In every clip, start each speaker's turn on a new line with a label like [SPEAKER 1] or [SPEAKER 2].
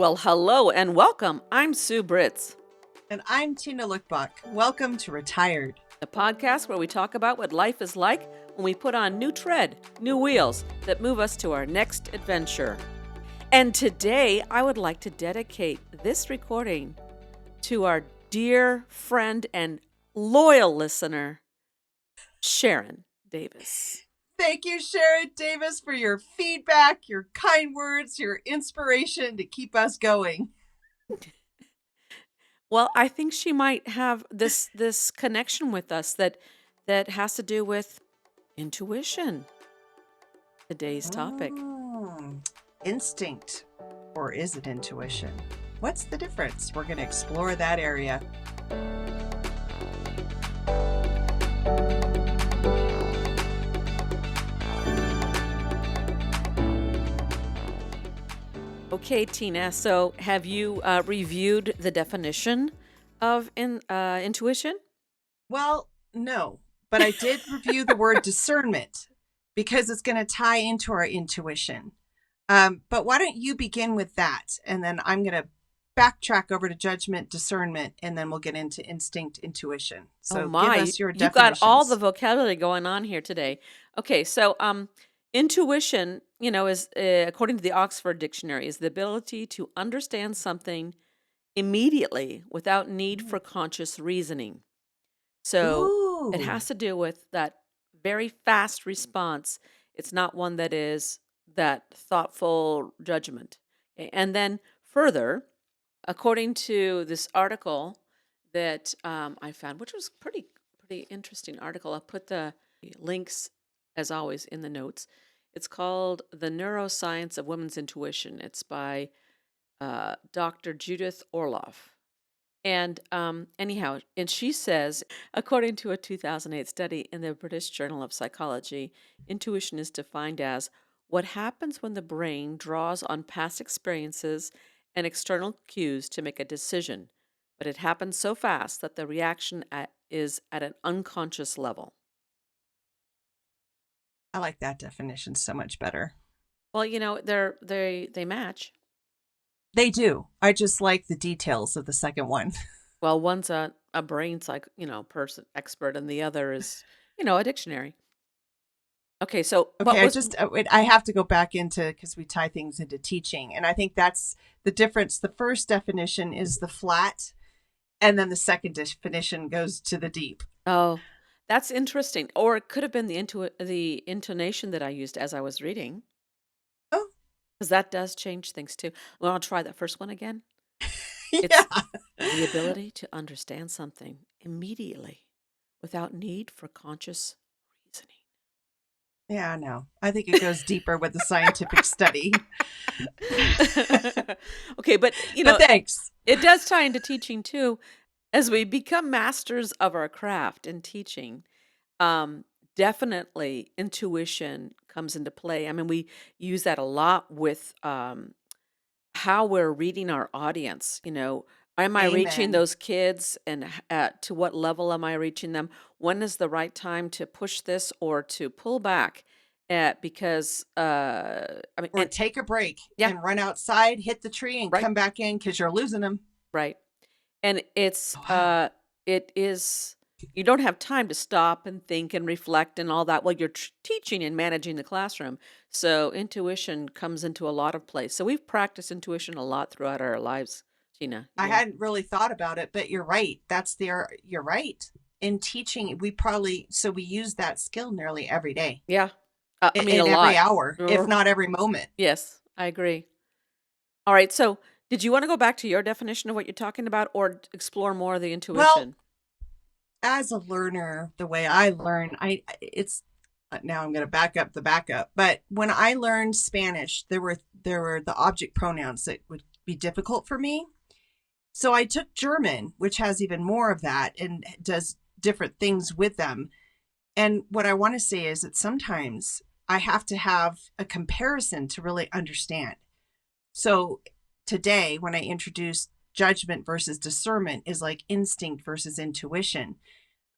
[SPEAKER 1] Well, hello and welcome. I'm Sue Britz,
[SPEAKER 2] And I'm Tina Lokkbakk. Welcome to Retired.
[SPEAKER 1] the podcast where we talk about what life is like when we put on new tread, new wheels that move us to our next adventure. And today, I would like to dedicate this recording to our dear friend and loyal listener, Sharon Davis.
[SPEAKER 2] Thank you, Sharon Davis, for your feedback, your kind words, your inspiration to keep us going.
[SPEAKER 1] Well, I think she might have this connection with us that has to do with intuition. Today's topic.
[SPEAKER 2] Instinct, or is it intuition? What's the difference? We're going to explore that area.
[SPEAKER 1] Okay, Tina, so have you reviewed the definition of intuition?
[SPEAKER 2] Well, no, but I did review the word discernment because it's going to tie into our intuition. But why don't you begin with that? And then I'm going to backtrack over to judgment, discernment, and then we'll get into instinct, intuition. So give us your definitions.
[SPEAKER 1] You got all the vocabulary going on here today. Okay, so intuition, is according to the Oxford Dictionary, is the ability to understand something immediately without need for conscious reasoning. So it has to do with that very fast response. It's not one that is that thoughtful judgment. Okay? And then further, according to this article that I found, which was pretty interesting article, I'll put the links as always in the notes. It's called The Neuroscience of Women's Intuition. It's by Dr. Judith Orloff. And anyhow, and she says, according to a 2008 study in the British Journal of Psychology, intuition is defined as what happens when the brain draws on past experiences and external cues to make a decision, but it happens so fast that the reaction is at an unconscious level.
[SPEAKER 2] I like that definition so much better.
[SPEAKER 1] Well, they match.
[SPEAKER 2] They do. I just like the details of the second one.
[SPEAKER 1] Well, one's a brain person expert, and the other is, a dictionary. Okay, so
[SPEAKER 2] I have to go back into, because we tie things into teaching, and I think that's the difference. The first definition is the flat, and then the second definition goes to the deep.
[SPEAKER 1] Oh, that's interesting. Or it could have been the intonation that I used as I was reading.
[SPEAKER 2] Oh,
[SPEAKER 1] because that does change things too. Well, I'll try that first one again.
[SPEAKER 2] Yeah.
[SPEAKER 1] It's the ability to understand something immediately without need for conscious reasoning.
[SPEAKER 2] Yeah, no. I think it goes deeper with the scientific study.
[SPEAKER 1] Okay, but
[SPEAKER 2] thanks.
[SPEAKER 1] It does tie into teaching too. As we become masters of our craft in teaching, definitely intuition comes into play. I mean, we use that a lot with how we're reading our audience. Am I reaching those kids, and to what level am I reaching them? When is the right time to push this or to pull back? Because
[SPEAKER 2] or take a break and run outside, hit the tree, and come back in because you're losing them.
[SPEAKER 1] Right. And it's it is, you don't have time to stop and think and reflect and all that while you're teaching and managing the classroom. So intuition comes into a lot of place. So we've practiced intuition a lot throughout our lives, Gina.
[SPEAKER 2] I hadn't really thought about it, but you're right. You're right. In teaching, we use that skill nearly every day.
[SPEAKER 1] Yeah.
[SPEAKER 2] Every hour, if not every moment.
[SPEAKER 1] Yes, I agree. All right. So did you want to go back to your definition of what you're talking about, or explore more of the intuition?
[SPEAKER 2] Well, as a learner, the way I learn, now I'm going to back up the backup. But when I learned Spanish, there were the object pronouns that would be difficult for me. So I took German, which has even more of that and does different things with them. And what I want to say is that sometimes I have to have a comparison to really understand. So today, when I introduced judgment versus discernment is like instinct versus intuition,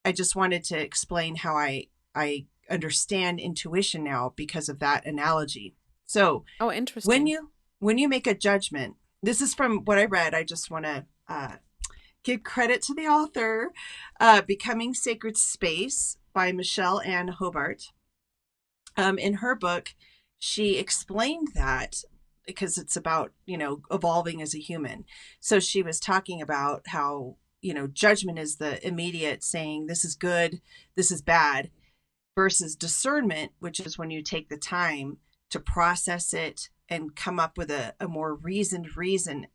[SPEAKER 2] I just wanted to explain how I understand intuition now because of that analogy. So,
[SPEAKER 1] interesting.
[SPEAKER 2] When you make a judgment, this is from what I read. I just want to give credit to the author, Becoming Sacred Space by Michelle Ann Hobart. In her book, she explained that because it's about, evolving as a human. So she was talking about how, judgment is the immediate saying, this is good, this is bad, versus discernment, which is when you take the time to process it and come up with a more reasoned reason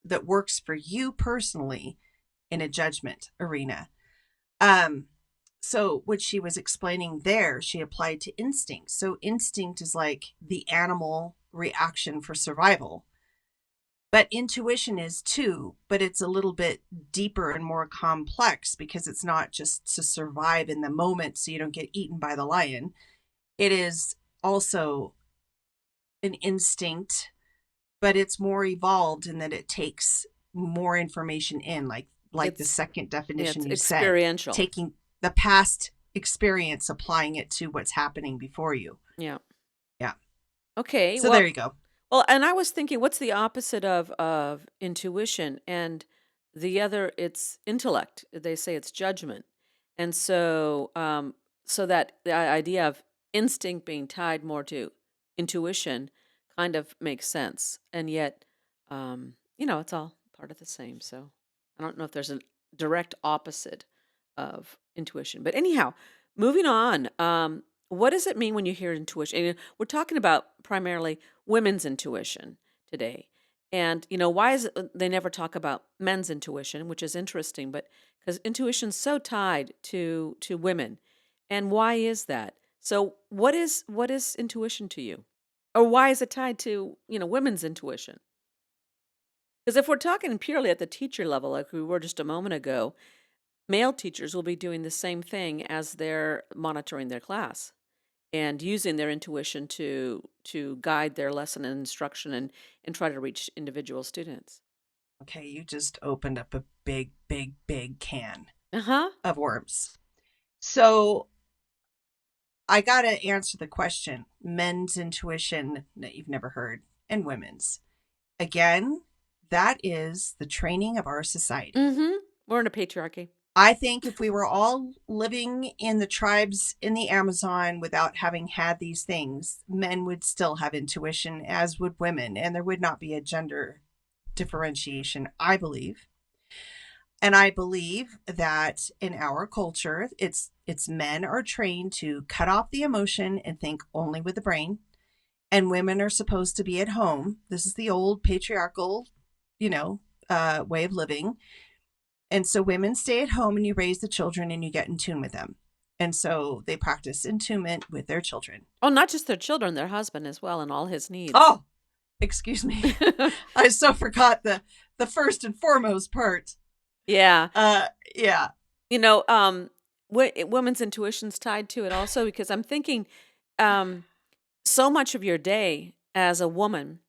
[SPEAKER 2] that works for you personally in a judgment arena. Um, so what she was explaining there, she applied to instinct. So instinct is like the animal reaction for survival. But intuition is too, but it's a little bit deeper and more complex because it's not just to survive in the moment so you don't get eaten by the lion. It is also an instinct, but it's more evolved in that it takes more information in, like the
[SPEAKER 1] It's
[SPEAKER 2] second definition
[SPEAKER 1] it's
[SPEAKER 2] you said,
[SPEAKER 1] experiential.
[SPEAKER 2] taking the past experience, applying it to what's happening before you.
[SPEAKER 1] Yeah.
[SPEAKER 2] Yeah.
[SPEAKER 1] Okay.
[SPEAKER 2] So there you go.
[SPEAKER 1] Well, and I was thinking, what's the opposite of intuition? And the other, it's intellect. They say it's judgment. And so that the idea of instinct being tied more to intuition kind of makes sense. And yet, it's all part of the same. So I don't know if there's a direct opposite of intuition. But anyhow, moving on. What does it mean when you hear intuition? And we're talking about primarily women's intuition today. And why is it they never talk about men's intuition, which is interesting, but because intuition's so tied to women. And why is that? So what is intuition to you? Or why is it tied to, women's intuition? Because if we're talking purely at the teacher level, like we were just a moment ago, male teachers will be doing the same thing as they're monitoring their class and using their intuition to guide their lesson and instruction and try to reach individual students.
[SPEAKER 2] Okay, you just opened up a big, big, big can
[SPEAKER 1] Uh-huh.
[SPEAKER 2] of worms. So I got to answer the question, men's intuition that you've never heard and women's. Again, that is the training of our society.
[SPEAKER 1] Mm-hmm. We're in a patriarchy.
[SPEAKER 2] I think if we were all living in the tribes in the Amazon without having had these things, men would still have intuition, as would women, and there would not be a gender differentiation, I believe. And I believe that in our culture, it's men are trained to cut off the emotion and think only with the brain, and women are supposed to be at home. This is the old patriarchal, way of living. And so women stay at home and you raise the children and you get in tune with them. And so they practice attunement with their children.
[SPEAKER 1] Oh, not just their children, their husband as well, and all his needs.
[SPEAKER 2] Oh, excuse me. I so forgot the first and foremost part.
[SPEAKER 1] Yeah.
[SPEAKER 2] Yeah.
[SPEAKER 1] Women's intuition's tied to it also because I'm thinking so much of your day as a woman,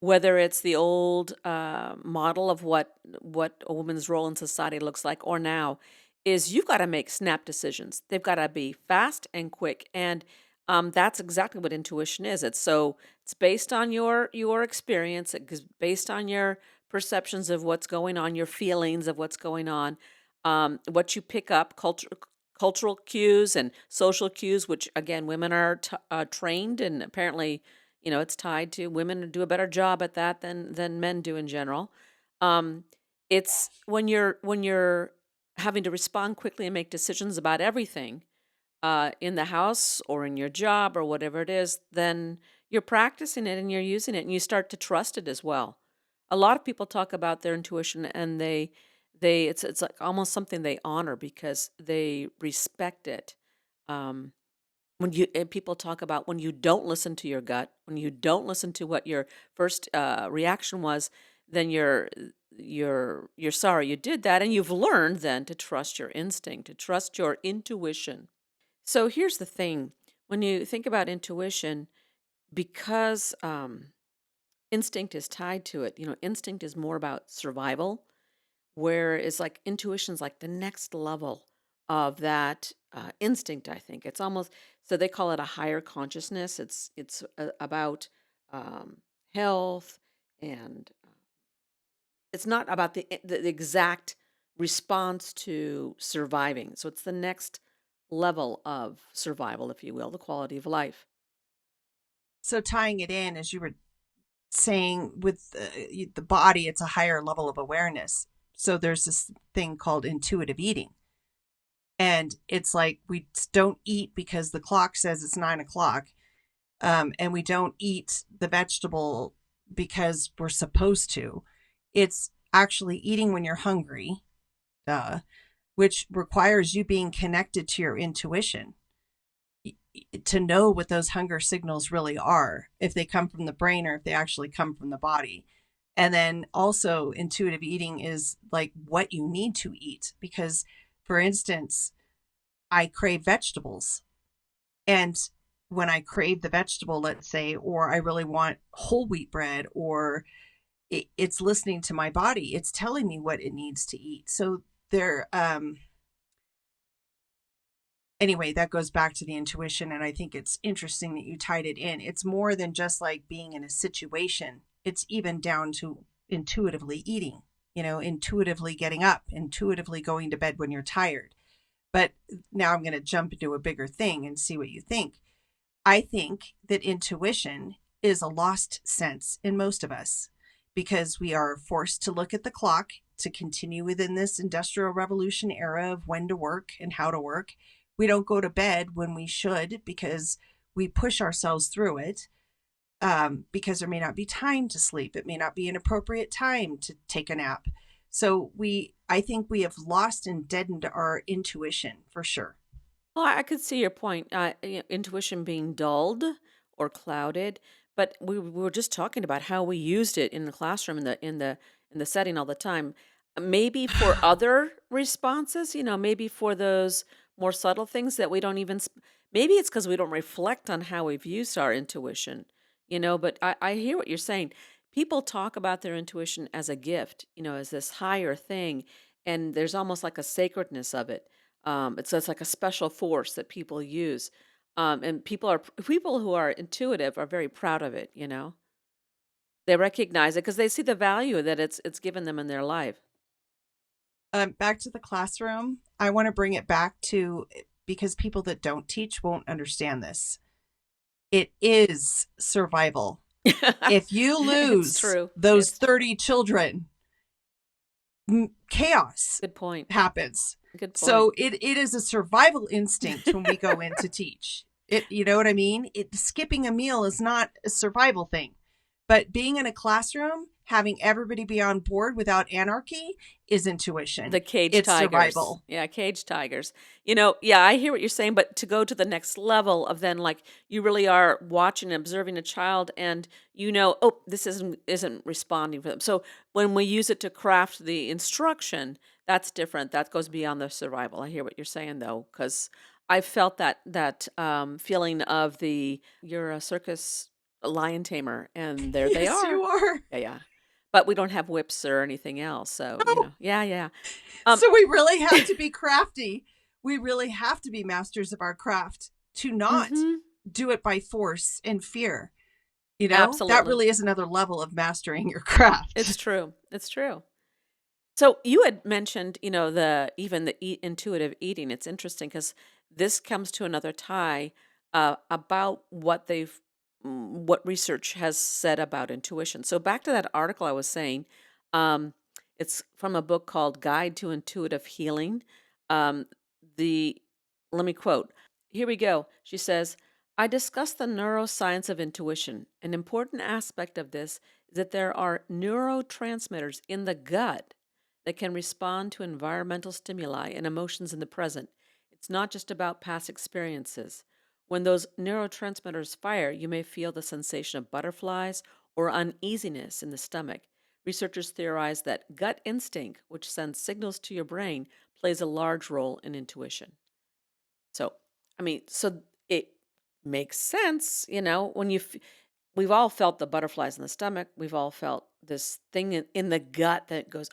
[SPEAKER 1] whether it's the old model of what a woman's role in society looks like or now, is you've got to make snap decisions. They've got to be fast and quick, and that's exactly what intuition is. It's based on your experience, it's based on your perceptions of what's going on, your feelings of what's going on, what you pick up, cultural cues and social cues, which again women are trained and apparently it's tied to women do a better job at that than men do in general. Um, it's when you're having to respond quickly and make decisions about everything in the house or in your job or whatever it is, then you're practicing it and you're using it and you start to trust it as well. A lot of people talk about their intuition and it's like almost something they honor because they respect it. Um, people talk about when you don't listen to your gut, when you don't listen to what your first reaction was, then you're sorry you did that, and you've learned then to trust your instinct, to trust your intuition. So here's the thing: when you think about intuition, because instinct is tied to it, instinct is more about survival, where it's like intuition's like the next level of that instinct. I think it's almost so they call it a higher consciousness. It's about um, health and It's not about the exact response to surviving. So it's the next level of survival, if you will, the quality of life.
[SPEAKER 2] So tying it in, as you were saying, with the body, it's a higher level of awareness. So there's this thing called intuitive eating. And it's like we don't eat because the clock says it's 9 o'clock. And we don't eat the vegetable because we're supposed to. It's actually eating when you're hungry, uh, which requires you being connected to your intuition to know what those hunger signals really are, if they come from the brain or if they actually come from the body. And then also, intuitive eating is like what you need to eat. Because, for instance, I crave vegetables. And when I crave the vegetable, let's say, or I really want whole wheat bread, or it's listening to my body, it's telling me what it needs to eat. So there, anyway, that goes back to the intuition. And I think it's interesting that you tied it in. It's more than just like being in a situation, it's even down to intuitively eating, intuitively getting up, intuitively going to bed when you're tired. But now I'm going to jump into a bigger thing and see what you think. I think that intuition is a lost sense in most of us because we are forced to look at the clock to continue within this industrial revolution era of when to work and how to work. We don't go to bed when we should because we push ourselves through it, because there may not be time to sleep. It may not be an appropriate time to take a nap. So I think we have lost and deadened our intuition for sure.
[SPEAKER 1] Well, I could see your point. Intuition being dulled or clouded, but we were just talking about how we used it in the classroom, in the setting all the time. Maybe for other responses, maybe for those more subtle things that we don't even. Maybe it's because we don't reflect on how we've used our intuition, But I hear what you're saying. People talk about their intuition as a gift, as this higher thing, and there's almost like a sacredness of it. It's like a special force that people use, and people who are intuitive are very proud of it. They recognize it because they see the value that it's given them in their life.
[SPEAKER 2] Back to the classroom, I want to bring it back to, because people that don't teach won't understand this. It is survival. If you
[SPEAKER 1] It's
[SPEAKER 2] lose
[SPEAKER 1] true.
[SPEAKER 2] those
[SPEAKER 1] It's true.
[SPEAKER 2] 30 children, chaos
[SPEAKER 1] Good point.
[SPEAKER 2] happens.
[SPEAKER 1] Good point.
[SPEAKER 2] So it is a survival instinct when we go in to teach. You know what I mean? Skipping a meal is not a survival thing. But being in a classroom, having everybody be on board without anarchy is intuition.
[SPEAKER 1] The cage
[SPEAKER 2] It's
[SPEAKER 1] tigers.
[SPEAKER 2] survival.
[SPEAKER 1] Yeah, cage tigers. Yeah, I hear what you're saying, but to go to the next level of then like you really are watching and observing a child and oh, this isn't responding for them. So when we use it to craft the instruction, that's different. That goes beyond the survival. I hear what you're saying though, because I felt that feeling of you're a circus lion tamer and there they
[SPEAKER 2] Yes, you
[SPEAKER 1] are.
[SPEAKER 2] are.
[SPEAKER 1] Yeah, yeah. But we don't have whips or anything else. So,
[SPEAKER 2] No.
[SPEAKER 1] yeah, yeah. Um,
[SPEAKER 2] So we really have to be crafty. We really have to be masters of our craft to not
[SPEAKER 1] mhm,
[SPEAKER 2] do it by force and fear. That
[SPEAKER 1] absolutely.
[SPEAKER 2] really is another level of mastering your craft.
[SPEAKER 1] It's true. It's true. So you had mentioned, even the intuitive eating. It's interesting because this comes to another tie about what research has said about intuition. So back to that article I was saying, um, it's from a book called Guide to Intuitive Healing. Um, the Let me quote. Here we go. She says, "I discussed the neuroscience of intuition. An important aspect of this is that there are neurotransmitters in the gut that can respond to environmental stimuli and emotions in the present. It's not just about past experiences. When those neurotransmitters fire, you may feel the sensation of butterflies or uneasiness in the stomach. Researchers theorize that gut instinct, which sends signals to your brain, plays a large role in intuition." So, so it makes sense, when we've all felt the butterflies in the stomach. We've all felt this thing in the gut that goes,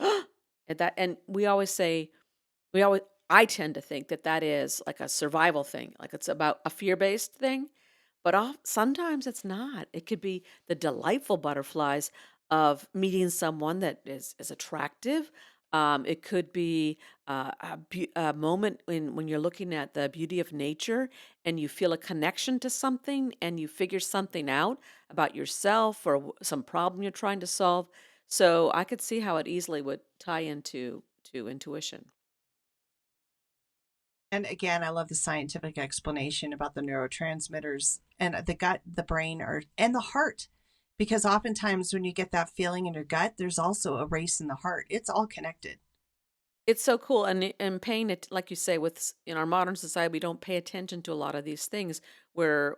[SPEAKER 1] at that. And we always, I tend to think that is like a survival thing, like it's about a fear based thing. But sometimes it's not. It could be the delightful butterflies. of meeting someone that is attractive. It could be a moment when you're looking at the beauty of nature and you feel a connection to something and you figure something out about yourself or some problem you're trying to solve. So I could see how it easily would tie into to intuition.
[SPEAKER 2] And again, I love the scientific explanation about the neurotransmitters and the gut, the brain, or and the heart. Because oftentimes when you get that feeling in your gut, there's also a race in the heart. It's all connected.
[SPEAKER 1] It's so cool, and paying it like you say, in our modern society, we don't pay attention to a lot of these things. We're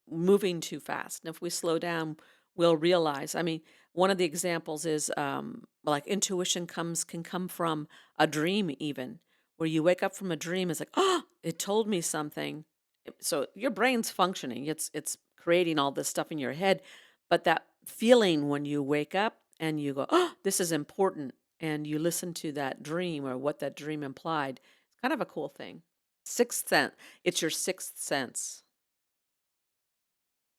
[SPEAKER 1] moving too fast, and if we slow down, we'll realize. I mean, one of the examples is like intuition comes can come from a dream, even where you wake up from a dream. It's like, oh, it told me something. So your brain's functioning. It's creating all this stuff in your head, but that feeling when you wake up and you go, oh, this is important, and you listen to that dream or what that dream implied. It's kind of a cool thing. Sixth sense. It's your sixth sense.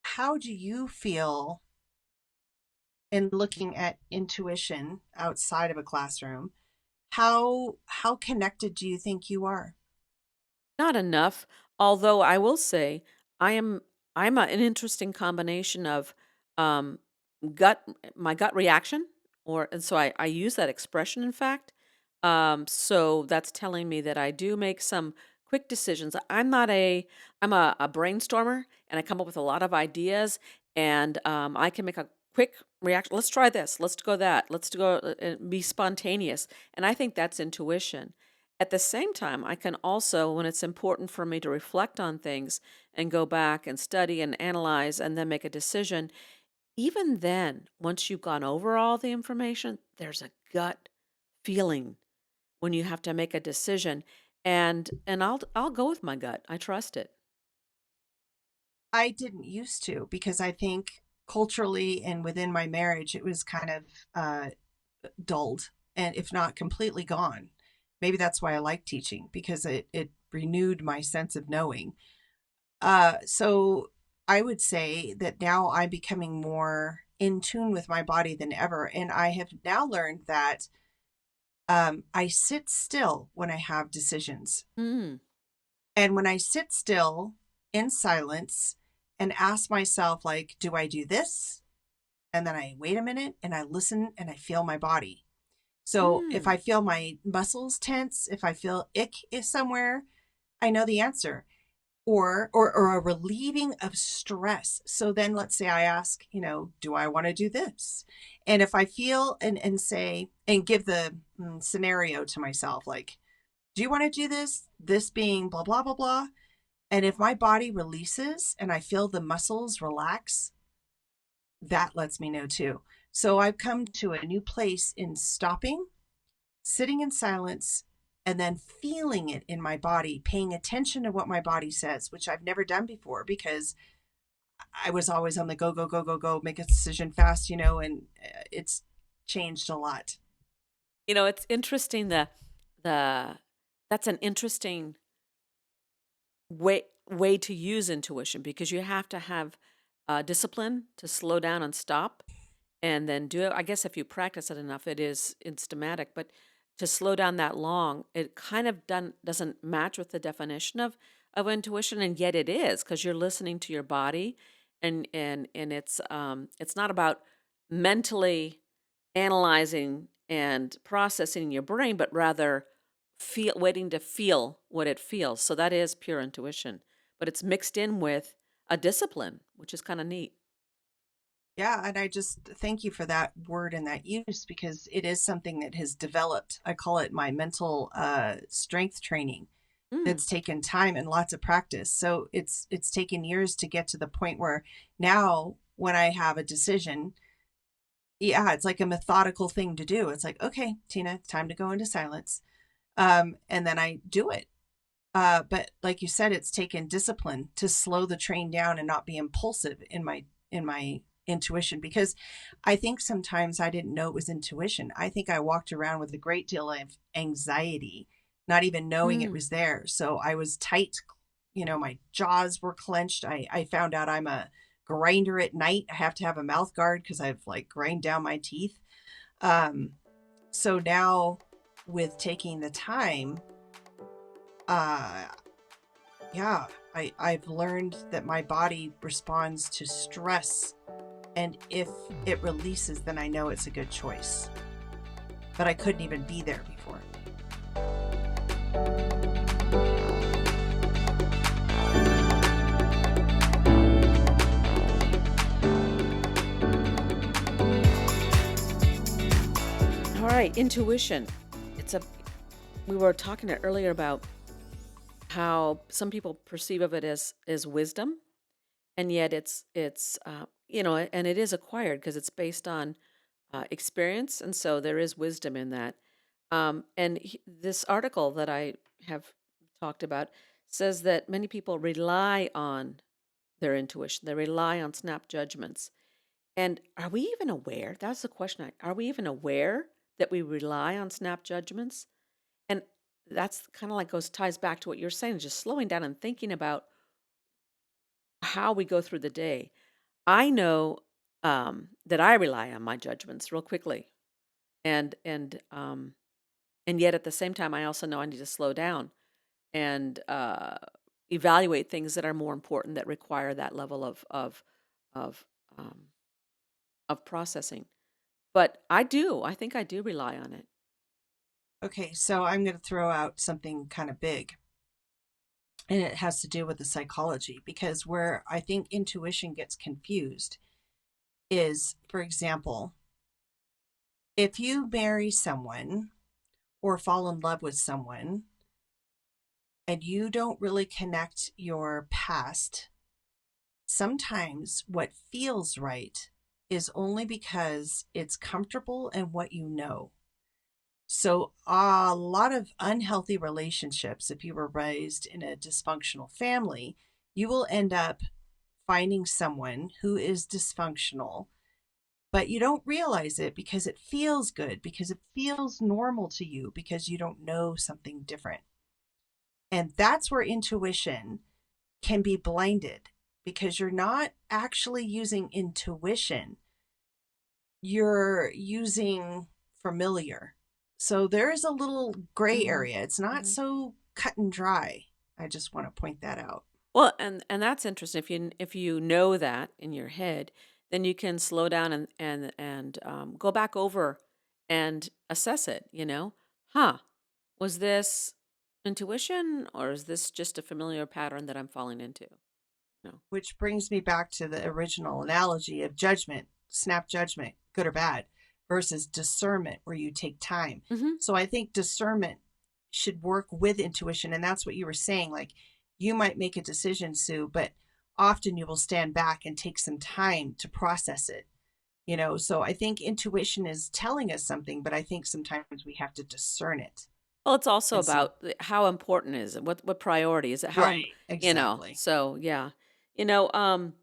[SPEAKER 2] How do you feel in looking at intuition outside of a classroom? How connected do you think you are?
[SPEAKER 1] Not enough, although I will say I am an interesting combination of um, gut my gut reaction, or and so I use that expression in fact. So that's telling me that I do make some quick decisions. I'm a brainstormer and I come up with a lot of ideas, and I can make a quick reaction. Let's try this. Let's go that. Let's go and be spontaneous. And I think that's intuition. At the same time, I can also, when it's important for me to reflect on things and go back and study and analyze and then make a decision, even then, once you've gone over all the information, there's a gut feeling when you have to make a decision. And I'll go with my gut. I trust it.
[SPEAKER 2] I didn't used to because I think culturally and within my marriage, it was kind of dulled and if not completely gone. Maybe that's why I like teaching because it renewed my sense of knowing. So I would say that now I'm becoming more in tune with my body than ever. And I have now learned that I sit still when I have decisions.
[SPEAKER 1] Mm,
[SPEAKER 2] And when I sit still in silence and ask myself, like, do I do this? And then I wait a minute and I listen and I feel my body. So if I
[SPEAKER 1] mm,
[SPEAKER 2] feel my muscles tense, if I feel ick is somewhere, I know the answer. Or a relieving of stress. So then let's say I ask, do I want to do this? And if I feel and say and give the scenario to myself, like, do you want to do this? This being blah blah blah blah. And if my body releases and I feel the muscles relax, that lets me know too. So I've come to a new place in stopping, sitting in silence, and then feeling it in my body, paying attention to what my body says, which I've never done before because I was always on the go, go, go, go, go, make a decision fast, and it's changed a lot.
[SPEAKER 1] It's interesting. The That's an interesting way to use intuition because you have to have discipline to slow down and stop and then do it. I guess if you practice it enough, it is instamatic. But to slow down that long, it kind of doesn't match with the definition of intuition, and yet it is because you're listening to your body, and it's not about mentally analyzing and processing in your brain, but rather waiting to feel what it feels. So that is pure intuition, but it's mixed in with a discipline, which is kind of neat.
[SPEAKER 2] Yeah, and I just thank you for that word and that use because it is something that has developed. I call it my mental strength training.
[SPEAKER 1] Mm,
[SPEAKER 2] That's taken time and lots of practice. So it's taken years to get to the point where now when I have a decision, yeah, it's like a methodical thing to do. It's like, okay, Tina, time to go into silence. And then I do it. But like you said, it's taken discipline to slow the train down and not be impulsive in my intuition because I think sometimes I didn't know it was intuition. I think I walked around with a great deal of anxiety, not even knowing it
[SPEAKER 1] mm.
[SPEAKER 2] was there. So I was tight, my jaws were clenched. I found out I'm a grinder at night. I have to have a mouth guard because I've like grind down my teeth. Um, so now with taking the time, uh, yeah, I've learned that my body responds to stress. And if it releases, then I know it's a good choice. But I couldn't even be there before.
[SPEAKER 1] All right, intuition. It's a we were talking earlier about how some people perceive of it as wisdom, and yet and it is acquired because it's based on experience, and so there is wisdom in that. This article that I have talked about says that many people rely on their intuition. They rely on snap judgments. And are we even aware? That's the question. Are we even aware that we rely on snap judgments? And that's kind of like ties back to what you're saying, just slowing down and thinking about how we go through the day. I know that I rely on my judgments real quickly, and and um, and yet at the same time, I also know I need to slow down and evaluate things that are more important that require that level of um, of processing. But I do. I think I do rely on it.
[SPEAKER 2] Okay, so I'm going to throw out something kind of big, and it has to do with the psychology, because where I think intuition gets confused is, for example, if you marry someone or fall in love with someone and you don't really connect your past, sometimes what feels right is only because it's comfortable and what you know. So, a lot of unhealthy relationships, if you were raised in a dysfunctional family, you will end up finding someone who is dysfunctional, but you don't realize it because it feels good, because it feels normal to you, because you don't know something different. And that's where intuition can be blinded because you're not actually using intuition, you're using familiar. So there is a little gray
[SPEAKER 1] Hmm.
[SPEAKER 2] area. It's not
[SPEAKER 1] Hmm.
[SPEAKER 2] so cut and dry. I just want to point that out.
[SPEAKER 1] Well, and that's interesting. If you know that in your head, then you can slow down and go back over and assess it. Huh? Was this intuition or is this just a familiar pattern that I'm falling into? No.
[SPEAKER 2] Which brings me back to the original analogy of judgment, snap judgment, good or bad, versus discernment, where you take time.
[SPEAKER 1] Hmm.
[SPEAKER 2] So I think discernment should work with intuition. And that's what you were saying. Like you might make a decision, Sue, but often you will stand back and take some time to process it. So I think intuition is telling us something, but I think sometimes we have to discern it.
[SPEAKER 1] Well, it's also
[SPEAKER 2] And so,
[SPEAKER 1] about how important is it? What priority is it?
[SPEAKER 2] right, exactly.
[SPEAKER 1] So yeah. You know, um,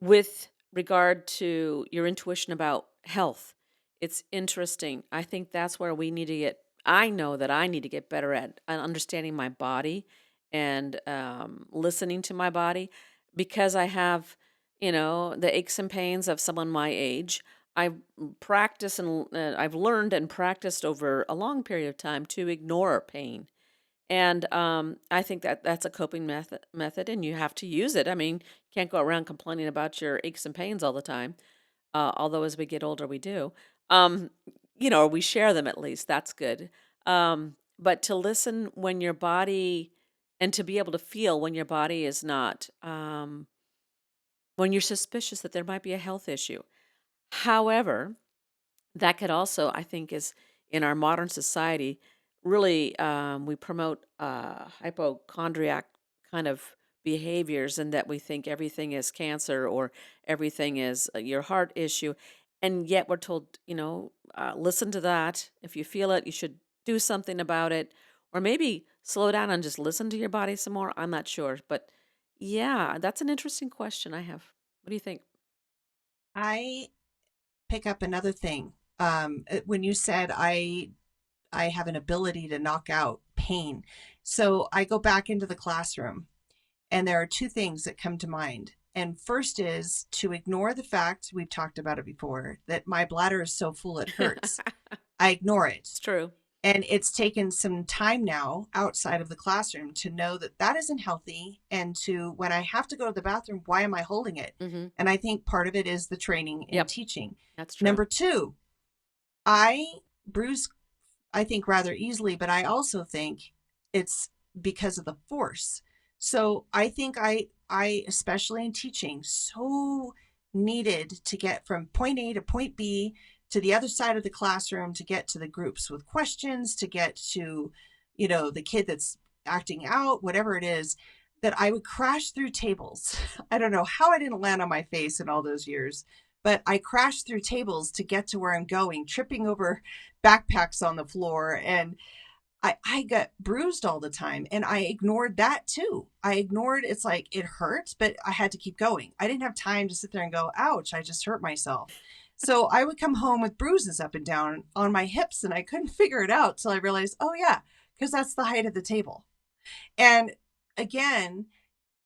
[SPEAKER 1] with regard to your intuition about health, it's interesting. I think that's where we need to get I know that I need to get better at understanding my body and listening to my body because I have, the aches and pains of someone my age. I've practiced and I've learned and practiced over a long period of time to ignore pain. And I think that that's a coping method, and you have to use it. I mean, you can't go around complaining about your aches and pains all the time. Although as we get older, we do. Um, or we share them at least. That's good. But to listen when your body, and to be able to feel when your body is not, when you're suspicious that there might be a health issue. However, that could also, I think, is in our modern society, really, we promote hypochondriac kind of behaviors, and that we think everything is cancer or everything is your heart issue. And yet we're told, listen to that. If you feel it, you should do something about it. Or maybe slow down and just listen to your body some more. I'm not sure. But yeah, that's an interesting question I have. What do you think?
[SPEAKER 2] I pick up another thing. When you said I have an ability to knock out pain. So I go back into the classroom and there are two things that come to mind. And first is to ignore the fact, we've talked about it before, that my bladder is so full it hurts. I ignore it.
[SPEAKER 1] It's true.
[SPEAKER 2] And it's taken some time now outside of the classroom to know that that isn't healthy. And to, when I have to go to the bathroom, why am I holding it?
[SPEAKER 1] Hmm.
[SPEAKER 2] And I think part of it is the training and
[SPEAKER 1] Yep,
[SPEAKER 2] teaching.
[SPEAKER 1] that's true.
[SPEAKER 2] Number two, I bruise, I think, rather easily, but I also think it's because of the force. So I think I especially in teaching, so needed to get from point A to point B to the other side of the classroom, to get to the groups with questions, to get to, the kid that's acting out, whatever it is, that I would crash through tables. I don't know how I didn't land on my face in all those years, but I crashed through tables to get to where I'm going, tripping over backpacks on the floor. And I got bruised all the time, and I ignored that too. I ignored, it's like it hurts, but I had to keep going. I didn't have time to sit there and go, ouch, I just hurt myself. So I would come home with bruises up and down on my hips, and I couldn't figure it out till I realized, oh yeah, because that's the height of the table. And again,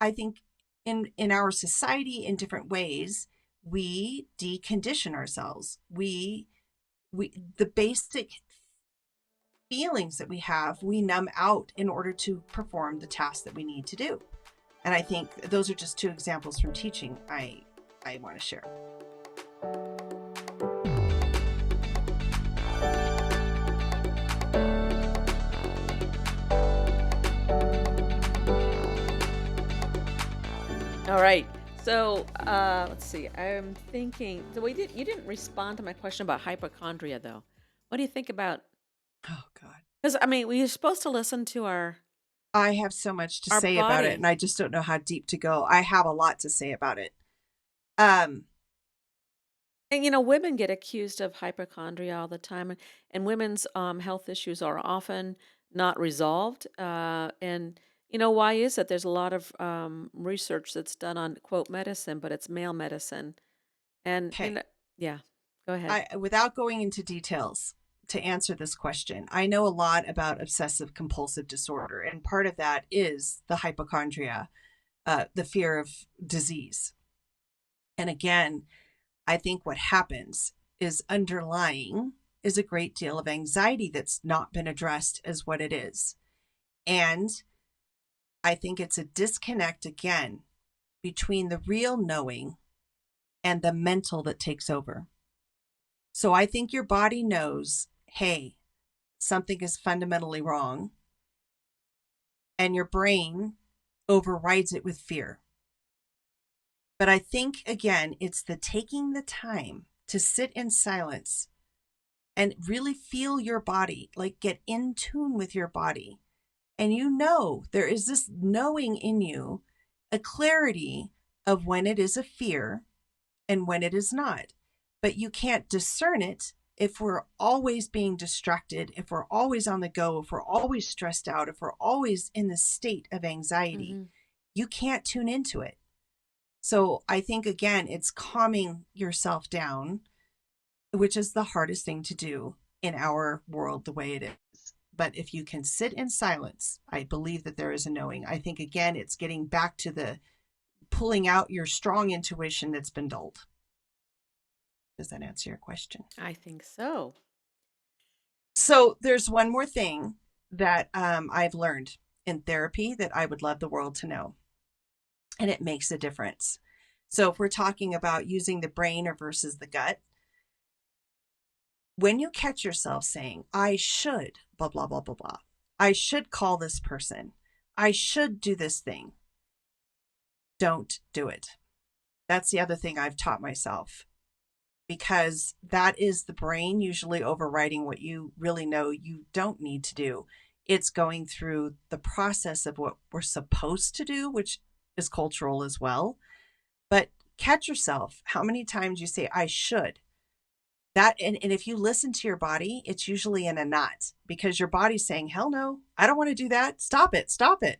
[SPEAKER 2] I think in our society in different ways, we decondition ourselves. We the basic feelings that we have, we numb out in order to perform the task that we need to do. And I think those are just two examples from teaching I want to share.
[SPEAKER 1] All right. So let's see. I'm thinking. So you didn't respond to my question about hypochondria, though. What do you think about?
[SPEAKER 2] Oh God.
[SPEAKER 1] Because I mean, we're supposed to listen to
[SPEAKER 2] I have so much to
[SPEAKER 1] our
[SPEAKER 2] say about it, and
[SPEAKER 1] body.
[SPEAKER 2] I just don't know how deep to go. I have a lot to say about it. Um,
[SPEAKER 1] And women get accused of hypochondria all the time, and women's health issues are often not resolved. And why is that? There's a lot of research that's done on quote medicine, but it's male medicine. And
[SPEAKER 2] okay.
[SPEAKER 1] yeah, go ahead.
[SPEAKER 2] I without going into details to answer this question, I know a lot about obsessive compulsive disorder, and part of that is the hypochondria, the fear of disease. And again, I think what happens is underlying is a great deal of anxiety that's not been addressed as what it is. And I think it's a disconnect again between the real knowing and the mental that takes over. So I think your body knows, hey, something is fundamentally wrong, and your brain overrides it with fear. But I think, again, it's the taking the time to sit in silence and really feel your body, like get in tune with your body. And there is this knowing in you, a clarity of when it is a fear and when it is not. But you can't discern it if we're always being distracted, if we're always on the go, if we're always stressed out, if we're always in the state of anxiety.
[SPEAKER 1] Hmm.
[SPEAKER 2] You can't tune into it. So I think, again, it's calming yourself down, which is the hardest thing to do in our world the way it is. But if you can sit in silence, I believe that there is a knowing. I think, again, it's getting back to the pulling out your strong intuition that's been dulled. Does that answer your question?
[SPEAKER 1] I think so.
[SPEAKER 2] So there's one more thing that I've learned in therapy that I would love the world to know, and it makes a difference. So if we're talking about using the brain or versus the gut, when you catch yourself saying, I should, blah, blah, blah, blah, blah, I should call this person, I should do this thing, don't do it. That's the other thing I've taught myself, because that is the brain usually overriding what you really know you don't need to do. It's going through the process of what we're supposed to do, which is cultural as well. But catch yourself how many times you say, I should. And if you listen to your body, it's usually in a not, because your body's saying, hell no, I don't want to do that. Stop it, stop it.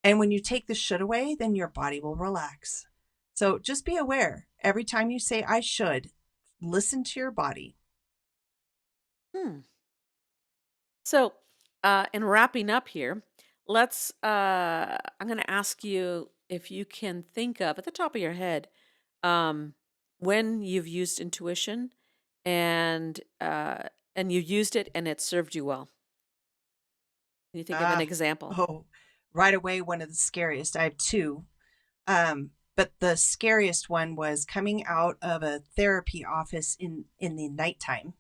[SPEAKER 2] And when you take the should away, then your body will relax. So just be aware. Every time you say, I should, listen to your body.
[SPEAKER 1] Hmm. So, in wrapping up here, I'm going to ask you if you can think of at the top of your head, um, when you've used intuition and uh, and you used it and it served you well. Can you think of an
[SPEAKER 2] Ah,
[SPEAKER 1] example?
[SPEAKER 2] oh, right away, one of the scariest. I have two. But the scariest one was coming out of a therapy office in the nighttime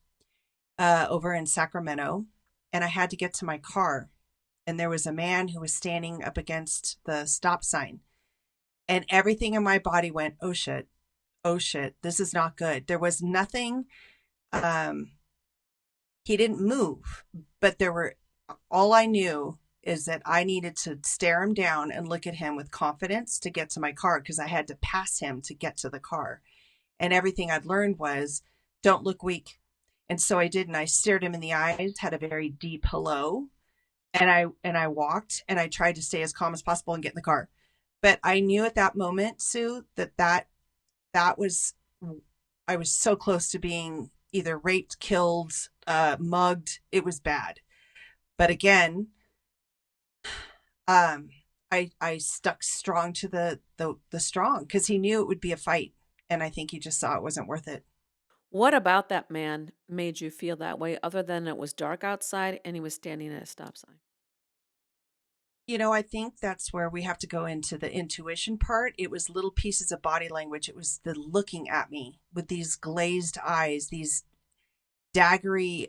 [SPEAKER 2] over in Sacramento, and I had to get to my car, and there was a man who was standing up against the stop sign, and everything in my body went, oh shit, this is not good. There was nothing. Um, he didn't move, but there were. All I knew is that I needed to stare him down and look at him with confidence to get to my car because I had to pass him to get to the car. And everything I'd learned was don't look weak. And so I did, and I stared him in the eyes, had a very deep hello, and I walked and I tried to stay as calm as possible and get in the car. But I knew at that moment, Sue, that was I was so close to being either raped, killed, mugged. It was bad. But again, um, I stuck strong to the strong because he knew it would be a fight, and I think he just saw it wasn't worth it.
[SPEAKER 1] What about that man made you feel that way other than it was dark outside and he was standing at a stop sign?
[SPEAKER 2] I think that's where we have to go into the intuition part. It was little pieces of body language. It was the looking at me with these glazed eyes, these daggery.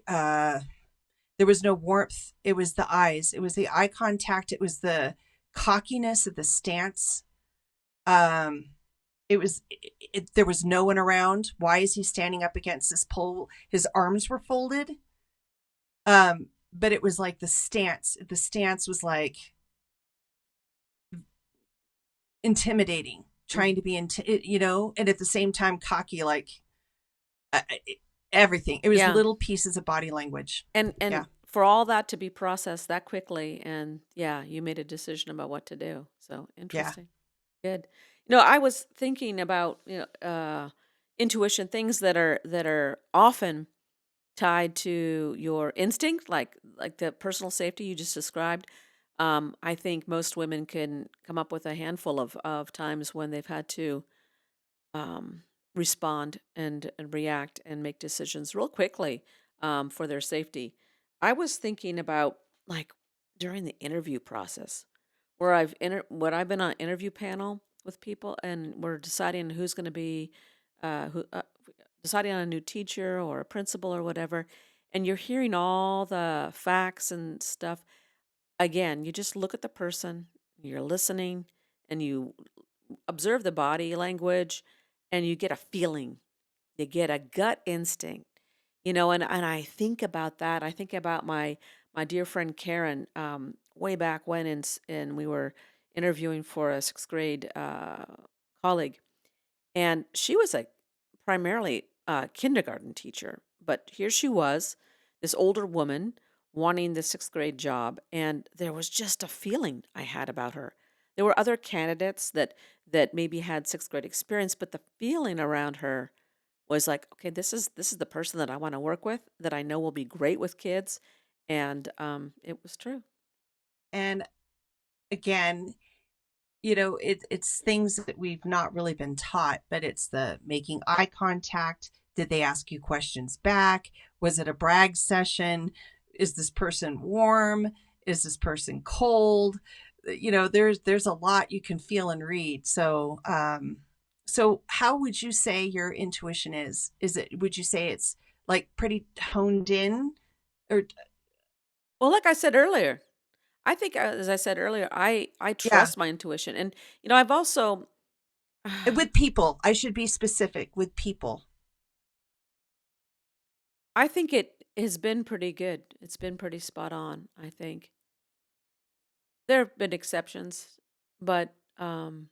[SPEAKER 2] There was no warmth. It was the eyes. It was the eye contact. It was the cockiness of the stance. Um, there was no one around. Why is he standing up against this pole? His arms were folded. But it was like the stance. The stance was like intimidating, trying to be and at the same time cocky, like uh, everything. It was
[SPEAKER 1] Yeah.
[SPEAKER 2] little pieces of body language.
[SPEAKER 1] And
[SPEAKER 2] Yeah,
[SPEAKER 1] for all that to be processed that quickly and yeah, you made a decision about what to do. So
[SPEAKER 2] yeah.
[SPEAKER 1] interesting. Good. I was thinking about, intuition, things that are often tied to your instinct, like the personal safety you just described. I think most women can come up with a handful of times when they've had to um, respond and react and make decisions real quickly for their safety. I was thinking about like during the interview process where when I've been on an interview panel with people and we're deciding who's going to be who deciding on a new teacher or a principal or whatever, and you're hearing all the facts and stuff. Again, you just look at the person, you're listening, and you observe the body language, and you get a feeling. You get a gut instinct, and I think about that. I think about my dear friend Karen, way back when, and we were interviewing for a sixth grade colleague, and she was a primarily a kindergarten teacher, but here she was, this older woman wanting the sixth grade job, and there was just a feeling I had about her. There were other candidates that maybe had sixth grade experience, but the feeling around her was like, okay, this is the person that I want to work with, that I know will be great with kids, and it was true.
[SPEAKER 2] And again, it's things that we've not really been taught, but it's the making eye contact. Did they ask you questions back? Was it a brag session? Is this person warm? Is this person cold? There's a lot you can feel and read. So how would you say your intuition is? Would you say it's like pretty honed in, or
[SPEAKER 1] Well, like I said earlier, I think, as I said earlier, I
[SPEAKER 2] yeah,
[SPEAKER 1] trust my intuition, and I've also
[SPEAKER 2] with people? I should be specific with people.
[SPEAKER 1] I think it has been pretty good. It's been pretty spot on, I think. There have been exceptions, but no,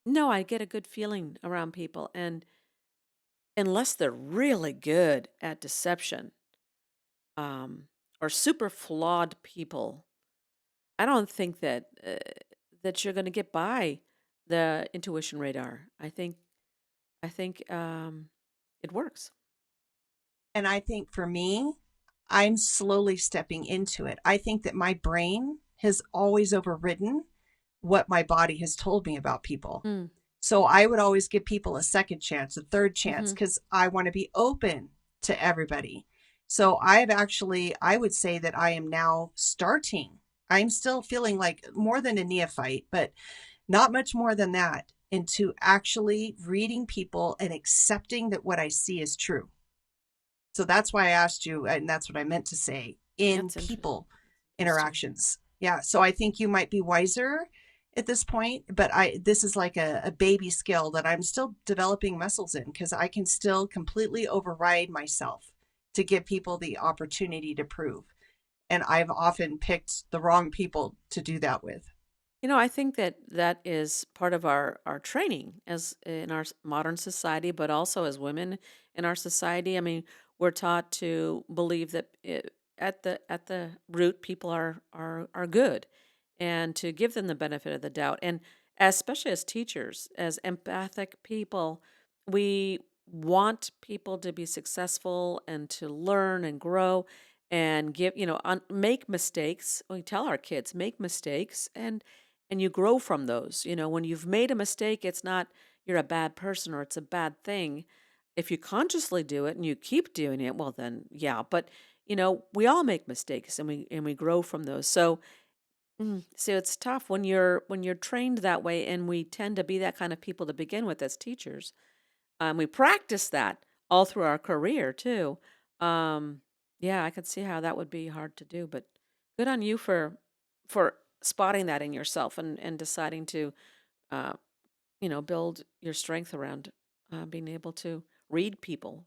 [SPEAKER 1] I get a good feeling around people, and unless they're really good at deception, um, or super flawed people, I don't think that you're going to get by the intuition radar. I think it works.
[SPEAKER 2] And I think for me, I'm slowly stepping into it. I think that my brain has always overridden what my body has told me about people.
[SPEAKER 1] Mm.
[SPEAKER 2] So I would always give people a second chance, a third chance,
[SPEAKER 1] Mm-hmm.
[SPEAKER 2] because I want to be open to everybody. So I would say that I am now starting. I'm still feeling like more than a neophyte, but not much more than that, into actually reading people and accepting that what I see is true. So that's why I asked you, and that's what I meant to say, in
[SPEAKER 1] That's
[SPEAKER 2] people
[SPEAKER 1] interesting.
[SPEAKER 2] interactions. Yeah. So I think you might be wiser at this point, but this is like a baby skill that I'm still developing muscles in, because I can still completely override myself to give people the opportunity to prove. And I've often picked the wrong people to do that with.
[SPEAKER 1] I think that that is part of our training as in our modern society, but also as women in our society. I mean, we're taught to believe that at the root, people are good, and to give them the benefit of the doubt. And especially as teachers, as empathic people, we want people to be successful and to learn and grow and make mistakes. We tell our kids, make mistakes, and you grow from those. When you've made a mistake, it's not you're a bad person or it's a bad thing. If you consciously do it and you keep doing it, well then yeah, but we all make mistakes and we grow from those. So it's tough when you're trained that way, and we tend to be that kind of people to begin with as teachers. We practice that all through our career too. Um, yeah, I could see how that would be hard to do, but good on you for spotting that in yourself and deciding to uh, build your strength around being able to read people.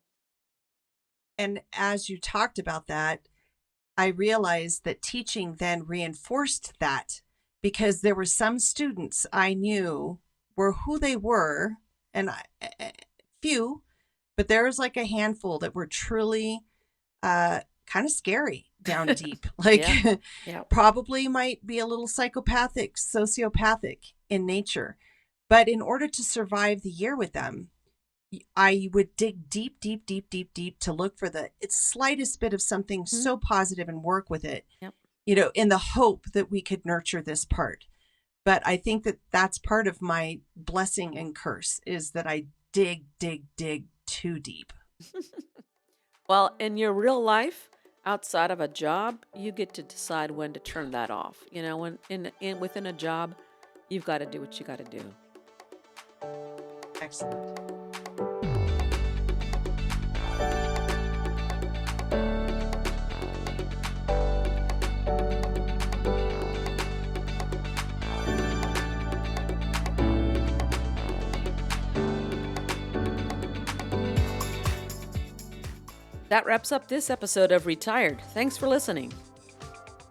[SPEAKER 2] And as you talked about that, I realized that teaching then reinforced that, because there were some students I knew were who they were, and few, but there was like a handful that were truly kind of scary down deep. Like
[SPEAKER 1] Yeah, yeah.
[SPEAKER 2] probably might be a little psychopathic, sociopathic in nature. But in order to survive the year with them, I would dig deep, deep, deep, deep, deep to look for the slightest bit of something
[SPEAKER 1] Mhm.
[SPEAKER 2] so positive and work with it,
[SPEAKER 1] Yep.
[SPEAKER 2] in the hope that we could nurture this part. But I think that that's part of my blessing and curse, is that I dig, dig, dig too deep.
[SPEAKER 1] Well, in your real life, outside of a job, you get to decide when to turn that off. When in within a job, you've got to do what you got to do.
[SPEAKER 2] Excellent.
[SPEAKER 1] That wraps up this episode of Retired. Thanks for listening.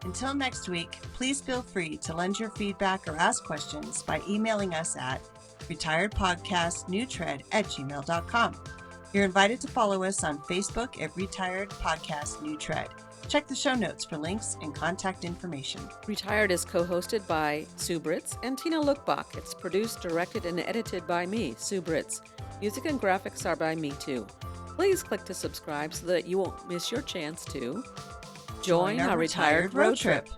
[SPEAKER 2] Until next week, please feel free to lend your feedback or ask questions by emailing us at retiredpodcastnewtread@gmail.com. You're invited to follow us on Facebook at Retired Podcast New Tread. Check the show notes for links and contact information.
[SPEAKER 1] Retired is co-hosted by Sue Britz and Tina Lokkbakk. It's produced, directed, and edited by me, Sue Britz. Music and graphics are by me too. Please click to subscribe so that you won't miss your chance to join our retired road trip.